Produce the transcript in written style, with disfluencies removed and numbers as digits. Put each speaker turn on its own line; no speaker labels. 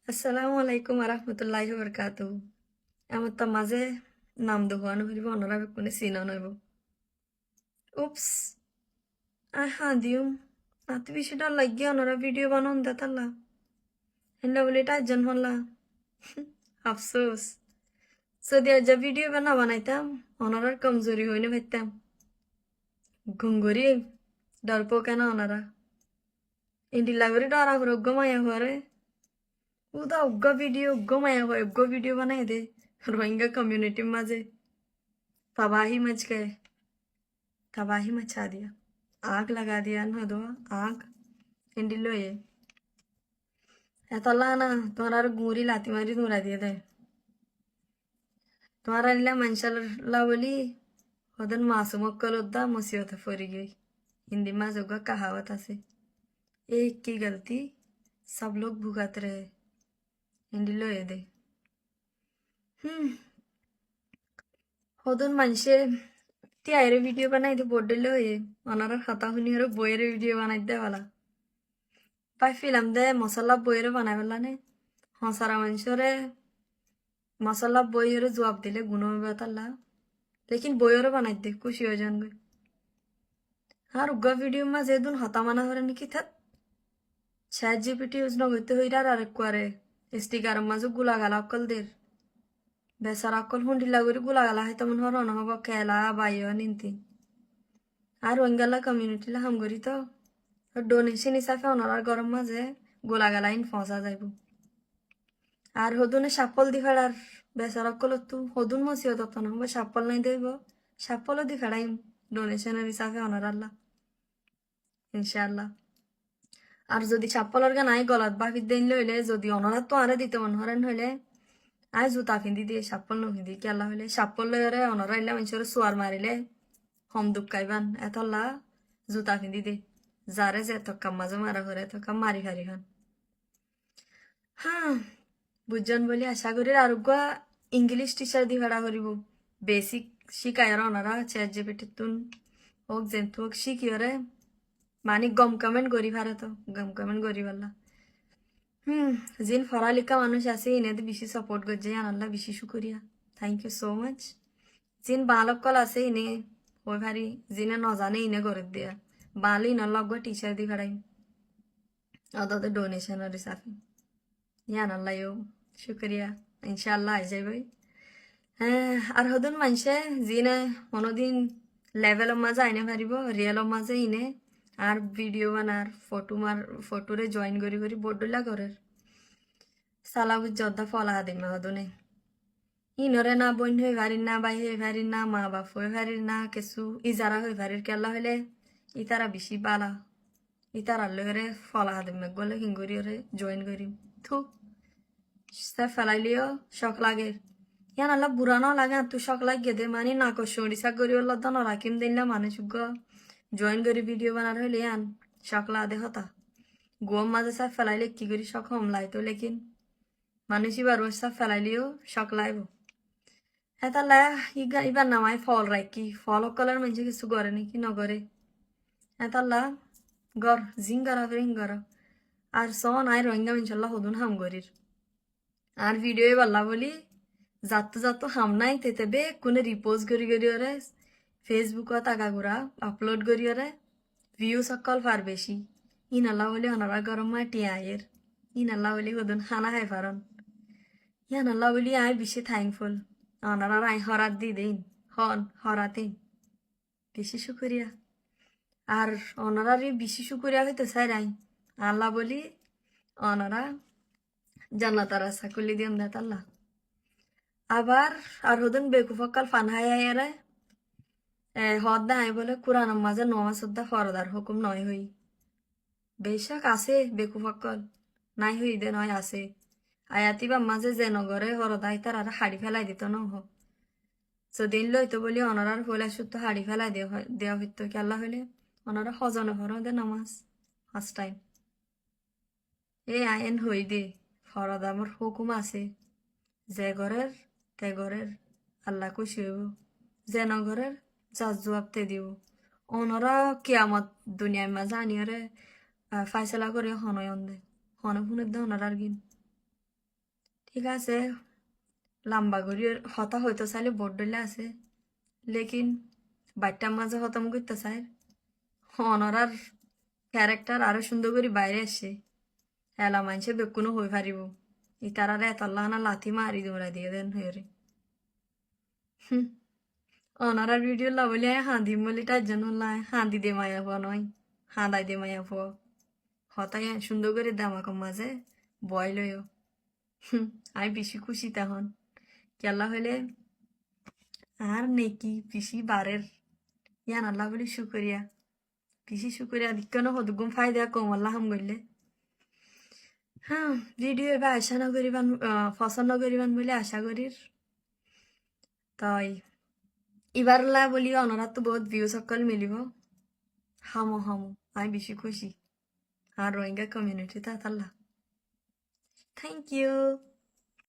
আসসালামু আলাইকুম আরহামতুল্লাহি ওয়াবারাকাতু। আমার তো মাঝে নাম দোকানো হইব অনরা কোনে চিনা নইব। উপস আহা দিউম আত বেশি ডর লাগিয়ে অনরা ভিডিও বানান দেতাল্লা হেন্লা বলে এটা একজন হল্লা আফসোস যদি আজ ভিডিও বানাইতাম অনরার কমজোরি হইনে ভাইতাম ঘুঙ্গরি ডরপো কেন অনরা ইন্দি লাগরে ডরা হর অজ্ঞ মায়া হরে উদা অজ্ঞ ভিডিও অজ্ঞ মায়া হয় অজ্ঞ ভিডিও বানাই দে রোহিঙ্গা কমিউনিটির মাঝে तबाही मच गए तबाही मचा दिया आग लगा दिया ना दो आग हिंडिलो ये एतला ना तुम्हारा गुरी लाती मारी तुरा दिए दे तुम्हारा इल्ला मंशला बोली वदन मासूम अक्कल उद्दा मुसीबत फरी गई हिंदी में जोगा कहावत ऐसे एक की गलती सब लोग भुगत रहे हिंडिलो ये दे वदन मंशे ती आयरे वीडियो बनाई दे बोर्डलो ये अनारा खाता हुनी हरो बोयरे वीडियो बनाई दे वाला পাই ফিলাম দে মশলা বইরে বানাই পেলানে হসারা মানুষরে মশলা বইরে জবাব দিলে গুণ বেতাল্লা লেকিন বইরে বানাই দে খুশি হয়ে যান গই আর উগা ভিডিও মা যেদিন হতা মানা হরে নাকি থাক চ্যাট জিপিটি ইউজ নগইতে হইরার আরেক কোয়ারে স্টিকার মাঝে গুলা গালা অকল দের বেসার অকল হুন্ডিলা করে গুলা গালা হয় তেমন হর নহব খেলা বাইও নিন্তি আর ওঙ্গালা কমিউনিটিলা হামগরি তো ডোনেশন হিসাবে ওনার গরম মাঝে গোলা গালা ইন ফসা যাইব আর হদুনে সাপল দি ফেড়ার বেচারা কলতু হদুন মসিও তত না সাপল নাই দেব সাপলও দি ফেড়াইম ডোনেশনের হিসাবে অনার আল্লাহ ইনশাআল্লাহ আর যদি সাপলর গান আই গলাত বাফির দিন লইলে যদি অনারাত তো আরে দিতে অনহরেন হইলে আই জুতা ফিন্দি দিয়ে সাপল নফিন্দি কেলা হইলে সাপল লইরে অনরা ইলে মানুষের সোয়ার মারিলে হম দুঃখাইবান এতল্লা জুতা ফিন্দি দে যারে যে এত কাম মাঝে মারা করে এত কাম মারি ফারি খান হ্যাঁ বুঝজন বলি আশা করি আরোগ্য ইংলিশ টিচার দি ভাড়া করিব বেসিক শিকায় ওনারা চ্যাট জিপিটিতুন হোক যেন্তু হোক শিখিওরে মানে গম কমেন্ট করি ভারে তো গম কমেন্ট করি পারলা যিন পড়ালেখা মানুষ আছে ইনেতে বেশি সাপোর্ট করছে আনাল্লা বেশি শুকরিয়া থ্যাংক ইউ সো মাচ যিন বালকল আছে ইনে ওই ভারি যিনে নজানে ইনে করে দিয়া বালি নলগ টিচার দি ভাড়াই অত ডোনেশনের হিসাবে আনাল্লা ইউ শুক্রিয়া ইনশাআল্লাহ আই যাই ভাই হ্যাঁ আর হদুন মানুষে যিনে কোনোদিন লেভেলের মাঝে আইনে পারিব রিয়েলের মাঝে ইনে আর ভিডিও বানার ফটোরে জয়েন করি করি বড্ডলা করের সালাবুজ জর্দা ফলা দিমা হদুনে ইনরে না বইন হয়ে ভারির না বাই হয়ে ভারির না মা বাপ হয়ে ভারির না কিছু ইজারা হয়ে ভারির কেলা হইলে ইতারা বেশি বালা ইতারা লহরে ফলা দিমা গলে হিঙ্গুরি ওরে জয়েন করি থু সে ফেলাইলিও শখ লাগে ইয়ান আল্লাহ বুড়া না লাগে তুই শখ লাগিয়ে দে মানে না কর সরিষা করি ওর লদ্দা রাখিম দিনলা মানুষ জয়েন করি ভিডিও বানার হইলে ইয়ান শখ লাগে হতা গোম মাঝে সব ফেলাইলে কি করি শখ হমলাই তো লেকিন মানুষই বার সব ফেলাইলেও শখ লাইব হ্যাঁ তাহলে এবার নামাই ফল রাখি ফল সকলের মানুষ কিছু করে নাকি নগরে হ্যাঁ তাহলে গর জিং গরা ফিরিং গর আর সন আই রোহিঙ্গা ইনশাল্লাহ হদুন হাম গরির আর ভিডিও বললা বলি যাতো হাম নাই তেতে বে কোনে রিপোস্ট করি ওরে ফেসবুকত আগাগুড়া আপলোড করি ওরে ভিউ সকল ফার বেশি ইনাল্লা বলি অনারা গরম মা টিয়াইয়ের ইনাল্লা বলি হদুন খানা খাই ফারন ইয়ানাল্লা বলি আই বেশি থ্যাঙ্কফুল অনারা আই হরাত দি দিন হন হরাতেন বেশি শুক্রিয়া আর অনারারই বেশি শুক্রিয়া হইতে চাই রাই আল্লাহ বলি অনারা জান্নাতার আশা করলি দিম দেত আল্লাহ আবার আর হদুন বেকুফকাল ফানহাই আয়ারে হদ না আই বলে কোরআন মাঝে নমাজ সুদ্ধা ফরদার হুকুম নয় হই বেশাক আছে বেকুফকাল নাই হই দে নয় আছে আয়াতি বা মাঝে যে নগরে হরদাই তার আর হাড়ি ফেলাই দিত ন হোক যদিন লইতো বলি অনারার হইলে শুদ্ধ হাড়ি ফেলাই দেওয়া হইতো কি আল্লাহ হইলে অনারা হজনে ফর দে নামাজ ফার্স্ট টাইম আইন হই দে ফরদ আমার হুকুম আছে যে ঘরের তে ঘরের আল্লাহ খুশি হইব যে নগরের যার জবাব তে দিব অনরা কিয়ামত দুনিয়ার মাঝে আনিয়ারে ফাইসলা করে হনয়ন দে হনে ফুনের দে অনারার গিন ঠিক আছে লম্বা করি হতা হইতো চাইলে বোর্ড ডলে আছে লেকিন বাচ্চার মাঝে হতাম করতে চাই অনরার ক্যারেক্টার আরো সুন্দর করে বাইরে আসে এলা মানছে বেকুনো হয়ে পারিব ইতারারে এতল্লা না লাথি মারি দৌড়া দিয়ে দেন হয়ে অনারার ভিডিও লাবলে হাঁদি বলি তার জন্য লাই হাঁদি দে মায়া পো নয় হাঁদাই দে মায়া পো হতাই সুন্দর করে দামাকম মাঝে বয় লয় আমি বেশি খুশি তখন কেলা হলে আর নেকি পিসি বারের ইয়ান আল্লাহ বলি শুকরিয়া পিসি শুকরিয়া দিক্কনো হদগুম ফায়দা কম আল্লাহ হাম গইলে হ্যাঁ ভিডিও এবার আশা নগরিবান পছন্দ করিবান বলে আশা করির তাই এবারলা বলি অনারাত তো বহুত ভিউ সকল মিলিব হামো হামো আমি বেশি খুশি আর রোহিঙ্গা কমিউনিটি তা তাল্লা থ্যাংক ইউ